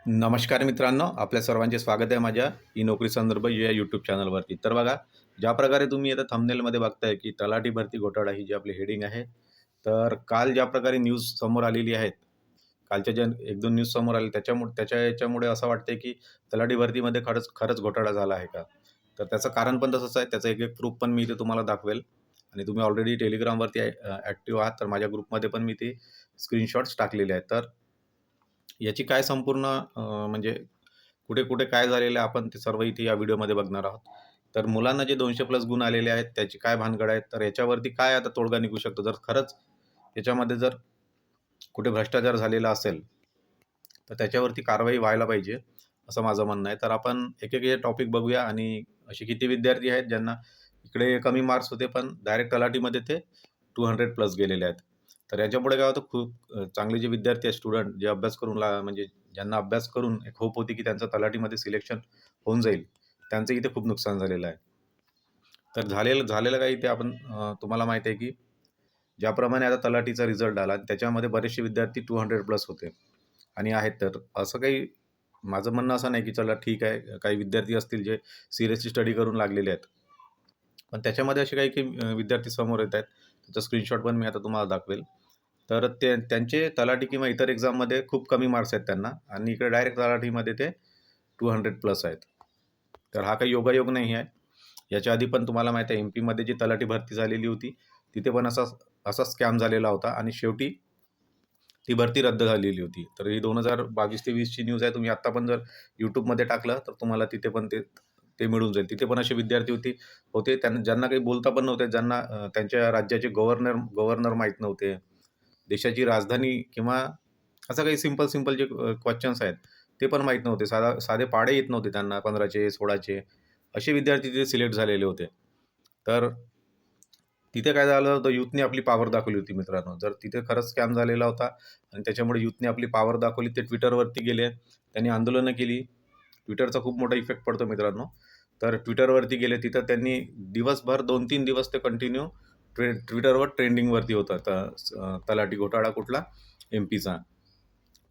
नमस्कार मित्रांनो, आपल्या सर्वांचे स्वागत आहे माझ्या ई नोकरी संदर्भ या यूट्यूब चॅनलवरती. तर बघा, ज्या प्रकारे तुम्ही आता थंबनेलमध्ये बघताय की तलाठी भरती घोटाळा ही जी आपली हेडिंग आहे. तर काल ज्या प्रकारे न्यूज समोर आलेली आहेत, कालच्या ज्या 1-2 न्यूज समोर आले याच्यामुळे असं वाटतंय की तलाठी भरतीमध्ये खरंच खरंच घोटाळा झाला आहे का? तर त्याचं कारण पण तसंच आहे. त्याचं एक-एक प्रूफ पण मी इथे तुम्हाला दाखवेल आणि तुम्ही ऑलरेडी Telegramवरती ॲक्टिव्ह आहात, तर माझ्या ग्रुपमध्ये पण मी ते स्क्रीनशॉट्स टाकलेले आहेत. तर याची काय संपूर्ण म्हणजे कुठे-कुठे काय झालेलं आहे आपण ते सर्व इथे या व्हिडिओमध्ये बघणार आहोत. तर मुलांना जे 200 प्लस गुण आलेले आहेत त्याची काय भानगड आहे? तर याच्यावरती काय आता तोडगा निघू शकतो? जर खरंच याच्यामध्ये जर कुठे भ्रष्टाचार झालेला असेल, तर त्याच्यावरती कारवाई व्हायला पाहिजे, असं माझं म्हणणं आहे. तर आपण एक-एक हे टॉपिक बघूया आणि असे किती विद्यार्थी आहेत ज्यांना इकडे कमी मार्क्स होते, पण डायरेक्ट तलाठीमध्ये ते 200 प्लस गेलेले आहेत. तर याच्यापुढे काय होतं खूप चांगले जे विद्यार्थी आहेत, स्टुडंट जे अभ्यास करून म्हणजे ज्यांना अभ्यास करून एक होप होती की त्यांचं तलाठीमध्ये सिलेक्शन होऊन जाईल, त्यांचं इथे खूप नुकसान झालेलं आहे. तर झालेलं झालेलं काय इथे आपण तुम्हाला माहीत आहे की ज्याप्रमाणे आता तलाठीचा रिझल्ट आला त्याच्यामध्ये बरेचसे विद्यार्थी 200 प्लस होते आणि आहेत. तर असं काही माझं म्हणणं असं नाही की चला ठीक आहे, काही विद्यार्थी असतील जे सिरियसली स्टडी करून लागलेले आहेत. पण त्याच्यामध्ये असे काही विद्यार्थी समोर येत आहेत. त्याचा स्क्रीनशॉट पण मी आता तुम्हाला दाखवेल. तर त्यांचे तलाठी किंवा इतर एक्झाममध्ये खूप कमी मार्क्स आहेत त्यांना आणि इकडे डायरेक्ट तलाठीमध्ये ते 200 प्लस आहेत. तर हा काही योगायोग नाही आहे. याच्या आधी पण तुम्हाला माहीत आहे एम-पीमध्ये जी तलाठी भरती झालेली होती, तिथे पण असा स्कॅम झालेला होता आणि शेवटी ती भरती रद्द झालेली होती. तर ही 2022 ते 20 ची न्यूज आहे. तुम्ही आत्ता पण जर YouTubeमध्ये टाकलं, तर तुम्हाला तिथे पण ते ते मिळून जाईल. तिथे पण असे विद्यार्थी होते ज्यांना काही बोलता पण नव्हते, ज्यांना त्यांच्या राज्याचे गव्हर्नर माहीत नव्हते. देशाची राजधानी किंवा असं काही सिंपल जे क्वेश्चन्स आहेत, ते पण माहीत नव्हते. साधे पाढे येत नव्हते त्यांना 15चे, 16चे असे विद्यार्थी तिथे सिलेक्ट झालेले होते. तर तिथे काय झालं होतं, युथने आपली पॉवर दाखवली होती मित्रांनो. जर तिथे खरंच स्कॅम झालेला होता आणि त्याच्यामुळे युथने आपली पॉवर दाखवली. ते Twitterवरती गेले, त्यांनी आंदोलनं केली. Twitterचा खूप मोठा इफेक्ट पडतो मित्रांनो. तर Twitterवरती गेले, तिथं त्यांनी दिवसभर 2-3 दिवस ते कंटिन्यू Twitterवर ट्रेंडिंगवरती होता. तलाठी घोटाळा कुठला? एम-पीचा.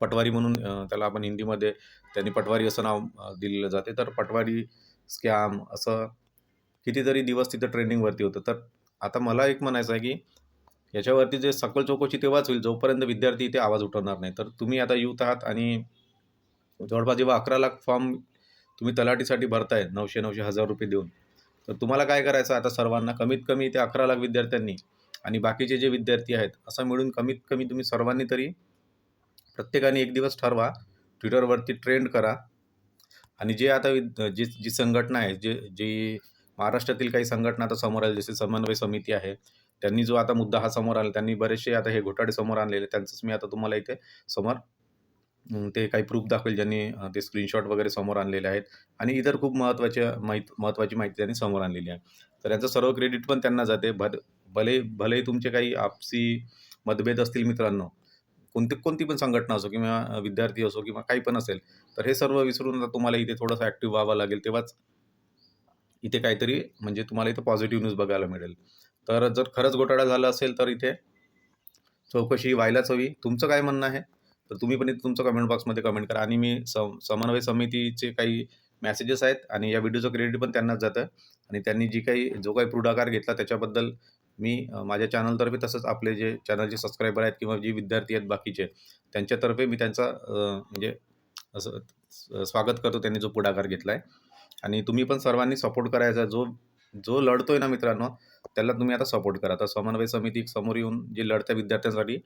पटवारी म्हणून त्याला आपण हिंदीमध्ये त्यांनी पटवारी असं नाव दिलेलं जाते. तर पटवारी स्कॅम असं कितीतरी दिवस तिथं ट्रेंडिंगवरती होतं. तर आता मला एक म्हणायचं आहे, की याच्यावरती जे सखोल चौकशी तेव्हाच होईल, जोपर्यंत विद्यार्थी इथे आवाज उठवणार नाही. तर तुम्ही आता युथ आहात आणि जवळपास जेव्हा 11,00,000 फॉर्म तुम्ही तलाठीसाठी भरताय 900-900 हजार रुपये देऊन. तर तुम्हाला काय करायचं आता सर्वांना कमीत कमी ते 11,00,000 विद्यार्थ्यांनी आणि बाकीचे जे विद्यार्थी आहेत, असं मिळून कमीत कमी तुम्ही सर्वांनी तरी प्रत्येकाने एक दिवस ठरवा, Twitterवरती ट्रेंड करा आणि जे आता जी संघटना आहे, जी महाराष्ट्रातील काही संघटना आता समोर आल्या, जसे समन्वय समिती आहे. त्यांनी जो आता मुद्दा हा समोर आला, त्यांनी बरेचसे आता हे घोटाळे समोर आणलेले. त्यांचंच मी आता तुम्हाला इथे समोर ते काही प्रूफ दाखवेल, ज्यांनी ते स्क्रीनशॉट वगैरे समोर आणलेले आहेत आणि इतर खूप महत्त्वाची माहिती त्यांनी समोर आणलेली आहे. तर याचं सर्व क्रेडिट पण त्यांना जाते. भलेही तुमचे काही आपसी मतभेद असतील मित्रांनो, कोणती पण संघटना असो किंवा विद्यार्थी असो किंवा काही पण असेल, तर हे सर्व विसरून आता तुम्हाला इथे थोडंसं ॲक्टिव्ह व्हावं लागेल. तेव्हाच इथे काहीतरी म्हणजे तुम्हाला इथे पॉझिटिव्ह न्यूज बघायला मिळेल. तर जर खरंच घोटाळा झाला असेल, तर इथे चौकशी व्हायलाच हवी. तुमचं काय म्हणणं आहे? तर तुम्ही पण इथे तुमचं कमेंट बॉक्समध्ये कमेंट करा आणि मी समन्वय समितीचे काही मेसेजेस आहेत आणि या व्हिडिओचं क्रेडिट पण त्यांनाच जातं आणि त्यांनी जो काही पुढाकार घेतला त्याच्याबद्दल मी माझ्या चॅनलतर्फे तसंच आपले जे चॅनलचे सबस्क्रायबर आहेत किंवा जे विद्यार्थी आहेत बाकीचे, त्यांच्यातर्फे मी त्यांचा म्हणजे असं स्वागत करतो त्यांनी जो पुढाकार घेतला आहे आणि तुम्ही पण सर्वांनी सपोर्ट करायचा. जो जो लढतोय ना मित्रांनो, त्याला तुम्ही आता सपोर्ट करा. तर समन्वय समिती समोर येऊन जे लढत्या विद्यार्थ्यांसाठी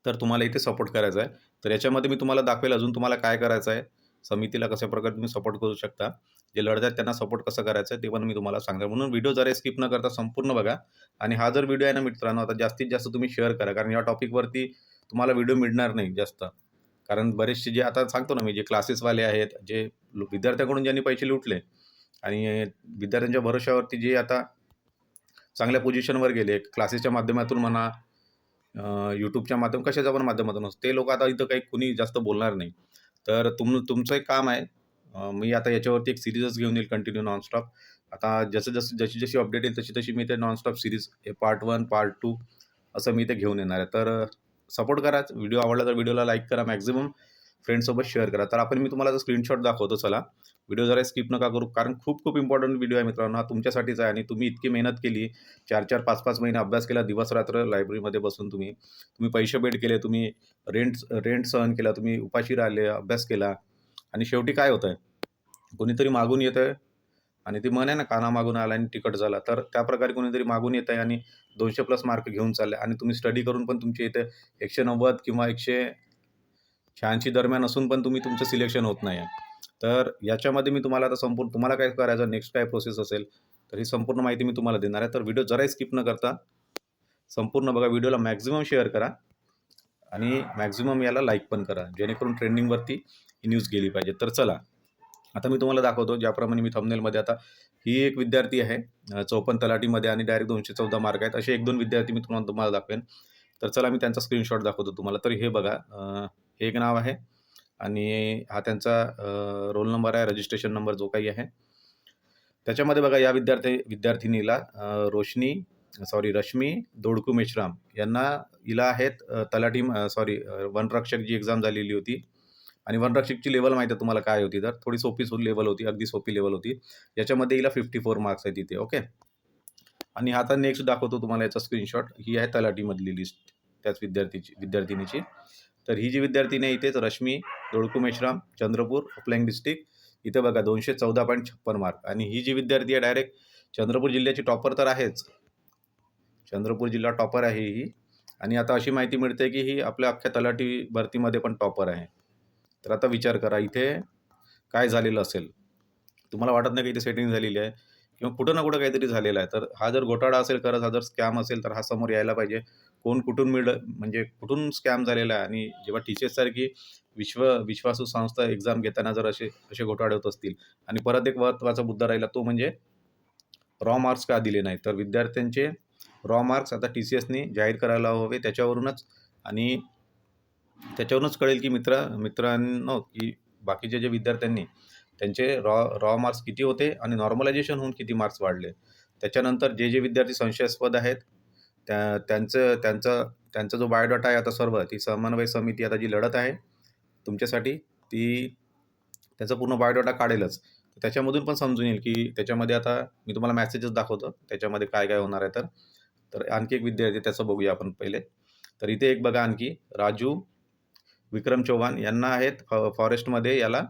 तर तुम्हाला इथे सपोर्ट करायचा आहे. तर याच्यामध्ये मी तुम्हाला दाखवेल अजून तुम्हाला काय करायचं आहे. समितीला कशाप्रकारे तुम्ही सपोर्ट करू शकता. जे लढत त्यांना सपोर्ट कसं करायचं आहे ते पण मी तुम्हाला सांगणार. म्हणून व्हिडिओ जरा स्किप न करता संपूर्ण बघा आणि हा जर व्हिडिओ आहे ना मित्रांनो, आता जास्तीत जास्त तुम्ही शेअर करा. कारण या टॉपिकवरती तुम्हाला व्हिडिओ मिळणार नाही जास्त. कारण बरेचसे जे आता सांगतो ना मी, जे क्लासेसवाले आहेत, जे विद्यार्थ्यांकडून ज्यांनी पैसे लुटले आणि विद्यार्थ्यांच्या भरोश्यावरती जे आता चांगल्या पोझिशनवर गेले, क्लासेसच्या माध्यमातून म्हणा, YouTubeच्या कशाच्या पण माध्यमातून असो, ते लोकं आता इथं काही कुणी जास्त बोलणार नाही. तर तुमचं एक काम आहे, मी आता याच्यावरती एक सीरीजच घेऊन येईल कंटिन्यू नॉनस्टॉप. आता जशी अपडेट येईल तशी मी ते नॉनस्टॉप सीरीज पार्ट 1, पार्ट 2 असं मी ते घेऊन येणार आहे. तर सपोर्ट करा. व्हिडिओ आवडला तर व्हिडिओला लाईक करा. मॅक्सिमम फ्रेंड्ससोबत शेअर करा. तर आपण मी तुम्हाला आता स्क्रीनशॉट दाखवतो. चला, व्हिडिओ जरा स्किप नका करू, कारण खूप खूप इम्पॉर्टंट व्हिडिओ आहे मित्रांनो. हा तुमच्यासाठीच आहे आणि तुम्ही इतकी मेहनत केली, 4-4, 5-5 महिने अभ्यास केला, दिवस-रात्र लायब्ररीमध्ये बसून तुम्ही तुम्ही पैसे पेड केले, तुम्ही रेंट रेंट सहन केला, तुम्ही उपाशी राहिले, अभ्यास केला आणि शेवटी काय होतंय? कोणीतरी मागून येतंय आणि ती म्हण आहे ना, काना मागून आला आणि तिखट झाला. तर त्याप्रकारे कोणीतरी मागून येतंय आणि 200 प्लस मार्क घेऊन चालले आणि तुम्ही स्टडी करून पण तुमचे इथे 190 किंवा 186 दरम्यान असून पण तुमचं सिलेक्शन होत नाही आहे. तर याच्यामध्ये मी तुम्हाला आता संपूर्ण तुम्हाला काय करायचं, नेक्स्ट काय प्रोसेस असेल, तर ही संपूर्ण माहिती मी तुम्हाला देणार आहे. तर व्हिडिओ जराही स्किप न करता संपूर्ण बघा. व्हिडिओला मॅक्सिमम शेअर करा आणि मॅक्सिमम याला लाईक पण करा, जेणेकरून ट्रेंडिंगवरती ही न्यूज गेली पाहिजे. तर चला, आता मी तुम्हाला दाखवतो ज्याप्रमाणे मी थंबनेलमध्ये. आता ही एक विद्यार्थी आहे 54 तलाठीमध्ये आणि डायरेक्ट 214 मार्क आहेत. असे 1-2 विद्यार्थी मी तुम्हाला दाखवेन. तर चला, मी त्यांचा स्क्रीनशॉट दाखवतो तुम्हाला. तर हे बघा, हे एक नाव आहे आणि हा त्यांचा रोल नंबर आहे, रजिस्ट्रेशन नंबर जो काही आहे. त्याच्यामध्ये बघा, या विद्यार्थिनीला रश्मी दोडकू मेश्राम यांना हिला आहेत तलाठी वनरक्षक जी एक्झाम झालेली होती. आणि वनरक्षकची लेवल माहिती आहे तुम्हाला काय होती, तर थोडी सोपी लेवल होती, अगदी सोपी लेवल होती. याच्यामध्ये हिला 54 मार्क्स आहेत इथे. ओके. आणि आता नेक्स्ट दाखवतो तुम्हाला याचा स्क्रीनशॉट. ही आहे तलाठीमधली लिस्ट त्याच विद्यार्थिनीची. तर ही जी विद्यार्थिनी आहे इथेच, रश्मी दोडकू मेश्राम, चंद्रपूर, अप्लाइंग डिस्ट्रिक्ट. इथे बघा 214.56 मार्क. आणि ही जी विद्यार्थी आहे डायरेक्ट चंद्रपूर जिल्ह्याची टॉपर तर आहेच, चंद्रपूर जिल्हा टॉपर आहे ही. आणि आता अशी माहिती मिळते की ही आपल्या अख्ख्या तलाठी भरतीमध्ये पण टॉपर आहे. तर आता विचार करा, इथे काय झालेलं असेल. तुम्हाला वाटत नाही की इथे सेटिंग झालेली आहे किंवा कुठं ना कुठं काहीतरी झालेलं आहे. तर हा जर घोटाळा असेल, खरंच हा जर स्कॅम असेल, तर हा समोर यायला पाहिजे. कोण कुठून म्हणजे कुठून स्कॅम झालेला आहे. आणि जेव्हा TCS सारखी विश्वासू संस्था एक्झाम घेताना जर असे घोटाळे होत असतील. आणि परत एक महत्त्वाचा मुद्दा राहिला, तो म्हणजे रॉ मार्क्स का दिले नाही. तर विद्यार्थ्यांचे रॉ मार्क्स आता TCSनी जाहीर करायला हवे. त्याच्यावरूनच कळेल की मित्रांनो, की बाकीचे जे विद्यार्थ्यांनी त्यांचे रॉ मार्क्स किती होते आणि नॉर्मलायझेशन होऊन किती मार्क्स वाढले. त्याच्यानंतर जे विद्यार्थी संशयास्पद आहेत, त्यांचा जो बायोडाटा आहे, आता सर्व ती समन्वय समिती आता जी लढत आहे तुमच्यासाठी, ती त्याचा पूर्ण बायोडाटा काढेलच. त्याच्यामधून पण समजून येईल की त्याच्यामध्ये, आता मी तुम्हाला मेसेजेस दाखवतो त्याच्यामध्ये काय काय होणार आहे. तर आणखी एक विद्यार्थी, त्याचं बघूया आपण पहिले. तर इथे एक बघा, आणखी राजू विक्रम चव्हाण यांना आहेत फॉरेस्टमध्ये, याला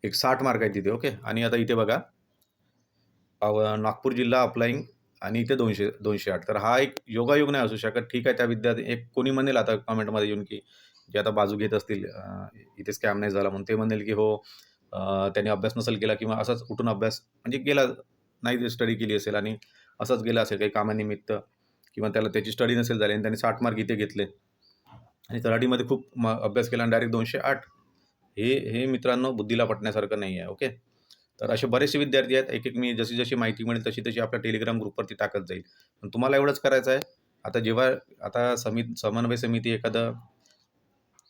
एक 60 मार्क आहेत तिथे. ओके. आणि आता इथे बघा, नागपूर जिल्हा अप्लाइंग आणि इथे 208. तर हा एक योगायोग नाही असू शकत. ठीक आहे, त्या विद्यार्थी एक कोणी म्हणेल आता कमेंटमध्ये येऊन, की जे आता बाजू घेत असतील इथे स्कॅम नाही झाला म्हणून, ते म्हणेल की हो, त्यांनी अभ्यास नसेल केला किंवा असाच उठून अभ्यास म्हणजे गेला, नाही स्टडी केली असेल आणि असंच गेला असेल काही कामानिमित्त, किंवा त्याची स्टडी नसेल झाली आणि त्यांनी 60 मार्क इथे घेतले आणि तलाठीमध्ये खूप अभ्यास केला आणि डायरेक्ट 208. हे मित्रांनो बुद्धीला पटण्यासारखं नाही आहे. ओके. तर असे बरेचसे विद्यार्थी आहेत. एक मी जशी माहिती मिळेल तशी आपल्या टेलिग्राम ग्रुपवरती टाकत जाईल. पण तुम्हाला एवढंच करायचं आहे, आता समन्वय समिती एखादा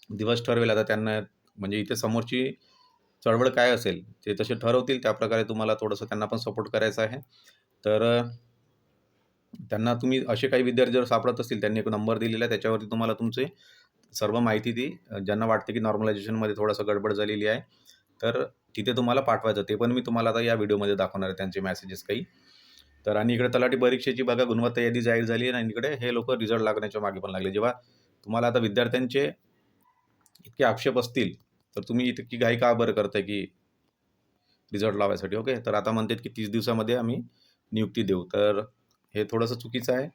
दिवस ठरवेल, आता त्यांना म्हणजे इथे समोरची चळवळ काय असेल ते तसे ठरवतील, त्याप्रकारे तुम्हाला थोडंसं त्यांना पण सपोर्ट करायचा आहे. तर त्यांना तुम्ही असे काही विद्यार्थी जर सापडत असतील, त्यांनी एक नंबर दिलेला आहे, त्याच्यावरती तुम्हाला तुमची सर्व माहिती ज्यांना वाटते की नॉर्मलायझेशनमध्ये थोडंसं गडबड झालेली आहे, तर तिथे तुम्हाला पाठवायचं. ते पण मी तुम्हाला आता या व्हिडिओमध्ये दाखवणार आहे, त्यांचे मेसेजेस काही. तर आणि इकडे तलाठी परीक्षेची बघा गुणवत्ता यादी जाहीर झाली आहे आणि इकडे हे लोक रिझल्ट लागण्याच्या मागे पण लागले. जेव्हा तुम्हाला आता विद्यार्थ्यांचे इतके आक्षेप असतील, तर तुम्ही इतकी घाई का बरं करताय की रिझल्ट लावायसाठी. ओके. तर आता म्हणतात की 30 दिवसामध्ये आम्ही नियुक्ती देऊ. तर हे थोडंसं चुकीचं आहे.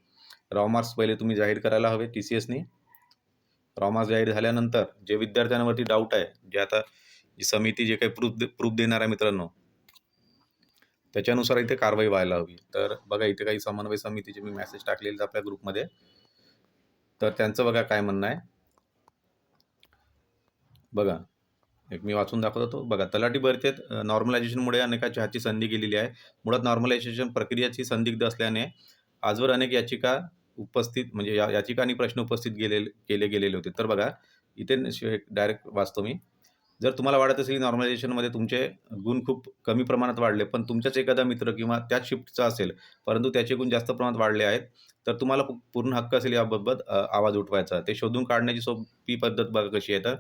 रॉ मार्क्स पहिले तुम्ही जाहीर करायला हवे TCSनी. रॉ मार्क्स जाहीर झाल्यानंतर जे विद्यार्थ्यांवरती डाऊट आहे, जे आता ही समिती जे काही प्रूफ देणार आहे मित्रांनो, त्याच्यानुसार इथे कारवाई व्हायला हवी. तर बघा, इथे काही समन्वय समितीचे मी मेसेज टाकलेले आपल्या ग्रुपमध्ये, तर त्यांचं बघा काय म्हणणं आहे. बघा, एक मी वाचून दाखवतो. बघा, तलाठी भरतीत नॉर्मलायझेशनमुळे अनेकांची हाती संधी गेलेली आहे. मुळात नॉर्मलायझेशन प्रक्रियाची संदिग्ध असल्याने आजवर अनेक याचिका याचिका आणि प्रश्न उपस्थित केले गेलेले होते. तर बघा, इथे डायरेक्ट वाचतो मी. जर तुम्हाला वाटत असेल नॉर्मलायझेशनमध्ये तुमचे गुण खूप कमी प्रमाणात वाढले, पण तुमचाच एखादा मित्र किंवा त्याच शिफ्टचा असेल, परंतु त्याचे गुण जास्त प्रमाणात वाढले आहेत, तर तुम्हाला पूर्ण हक्क असेल याबाबत आवाज उठवायचा. ते शोधून काढण्याची सोपी पद्धत बघा कशी आहे. तर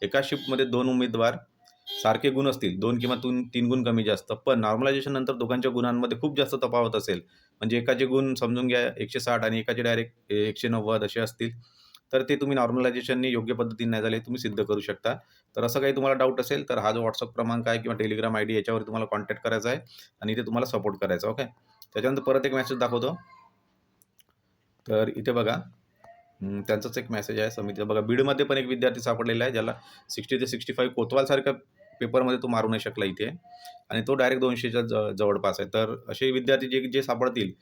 एकाच शिफ्टमध्ये 2 उमेदवार सारखे गुण असतील, 2 किंवा 3 गुण कमी जास्त, पण नॉर्मलायझेशन नंतर दोघांच्या गुणांमध्ये खूप जास्त तफावत असेल, म्हणजे एकाचे गुण समजून घ्या 160 आणि एकाचे डायरेक्ट 190 असे असतील, तर ते तुम्ही नॉर्मलायझेशनने योग्य पद्धतीने नाही झाले, हे तुम्ही सिद्ध करू शकता. तर असं काही तुम्हाला डाऊट असेल, तर हा जो WhatsApp क्रमांक आहे किंवा Telegram आयडी याच्यावर तुम्हाला कॉन्टॅक्ट करायचा आहे आणि इथे तुम्हाला सपोर्ट करायचा ओके. त्याच्यानंतर परत एक मेसेज दाखवतो. तर इथे बघा त्यांचाच एक मेसेज आहे समितीचा. बघा बीडमध्ये पण एक विद्यार्थी सापडलेला आहे, ज्याला 60 ते 65 कोतवालसारख्या पेपरमध्ये तो मारू नाही शकला इथे आणि तो डायरेक्ट 200च्या जवळपास आहे. तर असे विद्यार्थी जे जे सापडतील,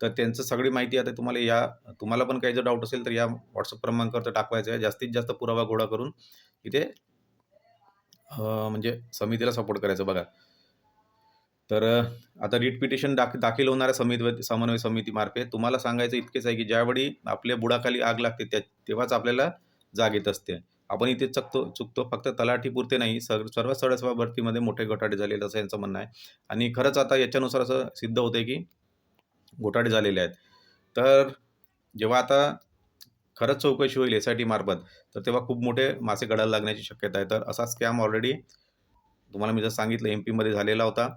तर त्यांचं सगळी माहिती आता तुम्हाला पण काही जर डाऊट असेल, तर या WhatsApp क्रमांकावर टाकवायचं आहे. जास्तीत जास्त पुरावा गोळा करून इथे म्हणजे समितीला सपोर्ट करायचं बघा. तर आता रिट पिटिशन दाखल होणाऱ्या समन्वय समितीमार्फत तुम्हाला सांगायचं इतकेच आहे, की ज्यावेळी आपल्या बुडाखाली आग लागते तेव्हाच आपल्याला जाग येत असते. आपण इथे चुकतो फक्त तलाठीपुरते नाही, सर्व सदस्य भरतीमध्ये मोठे घोटाळे झालेले असं यांचं म्हणणं आहे. आणि खरंच आता याच्यानुसार असं सिद्ध होतंय, की घोटाळे झालेले आहेत. तर जेव्हा आता खरंच चौकशी होईल SIT मार्फत, तर तेव्हा खूप मोठे मासे गळायला लागण्याची शक्यता आहे. तर असा स्कॅम ऑलरेडी तुम्हाला मी जसं सांगितलं MP मध्ये झालेला होता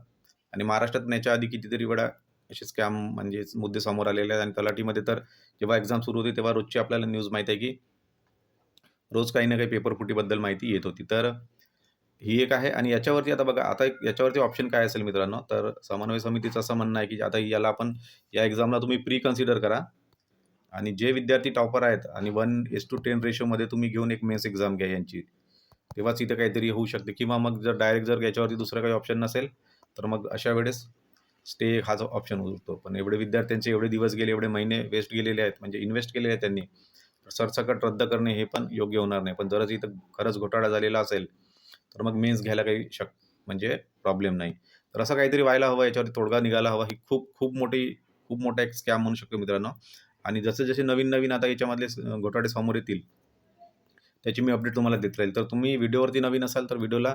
आणि महाराष्ट्रात पण याच्या आधी कितीतरी वेळा असे स्कॅम म्हणजे मुद्दे समोर आलेले आहेत आणि तलाठीमध्ये तर जेव्हा एक्झाम सुरू होती तेव्हा रोजची आपल्याला न्यूज माहीत आहे, की रोज काही ना काही पेपर फुटीबद्दल माहिती येत होती. तर ही एक आहे आणि याच्यावरती आता बघा, आता एक याच्यावरती ऑप्शन काय असेल मित्रांनो, तर समन्वय समितीचं असं म्हणणं आहे, की आता याला आपण या एक्झामला तुम्ही प्री कन्सिडर करा आणि जे विद्यार्थी टॉपर आहेत आणि 1:10 रेशोमध्ये तुम्ही घेऊन एक मेन्स एक्झाम घ्या यांची. तेव्हाच इथं काहीतरी होऊ शकते किंवा मग जर डायरेक्ट जर याच्यावरती दुसरं काही ऑप्शन नसेल, तर मग अशा वेळेस स्टे हा जो ऑप्शन उरतो. पण एवढे विद्यार्थ्यांचे एवढे दिवस गेले, एवढे महिने वेस्ट गेलेले आहेत, म्हणजे इन्व्हेस्ट केलेले आहेत त्यांनी. तर सरसकट रद्द करणे हे पण योग्य होणार नाही. पण जरच इथं खरंच घोटाळा झालेला असेल, तर मग मेन्स घ्यायला काही म्हणजे प्रॉब्लेम नाही. तर असं काहीतरी व्हायला हवं, याच्यावरती तोडगा निघायला हवा. ही खूप मोठा एक स्कॅम म्हणू शकतो मित्रांनो. आणि जसे-जसे नवीन-नवीन आता याच्यामधले घोटाळे समोर येतील, त्याची मी अपडेट तुम्हाला देत राहील. तर तुम्ही व्हिडिओवरती नवीन असाल, तर व्हिडिओला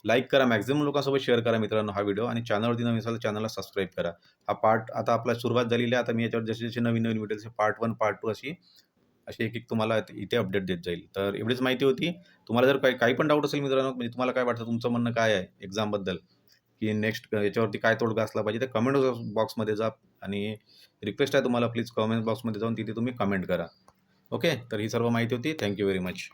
लाईक करा, मॅक्सिमम लोकांसोबत शेअर करा मित्रांनो हा व्हिडिओ आणि चॅनलवरती नवीन असाल तर चॅनलला सबस्क्राईब करा. हा पार्ट आता आपला सुरुवात झालेली आहे. आता मी याच्यावर जसे-जसे नवीन-नवीन व्हिडिओचे पार्ट 1, पार्ट 2 अशी एक-एक तुम्हाला इथे अपडेट देत जाईल. तर एवढीच माहिती होती. तुम्हाला जर काही काही पण डाऊट असेल मित्रांनो, म्हणजे तुम्हाला काय वाटतं, तुमचं म्हणणं काय आहे एक्झामबद्दल, की नेक्स्ट याच्यावरती काय तोडगा असला पाहिजे, तर कमेंट बॉक्समध्ये जा आणि रिक्वेस्ट आहे तुम्हाला, प्लीज कमेंट बॉक्समध्ये जाऊन तिथे तुम्ही कमेंट करा. ओके. तर ही सर्व माहिती होती. Thank you very much.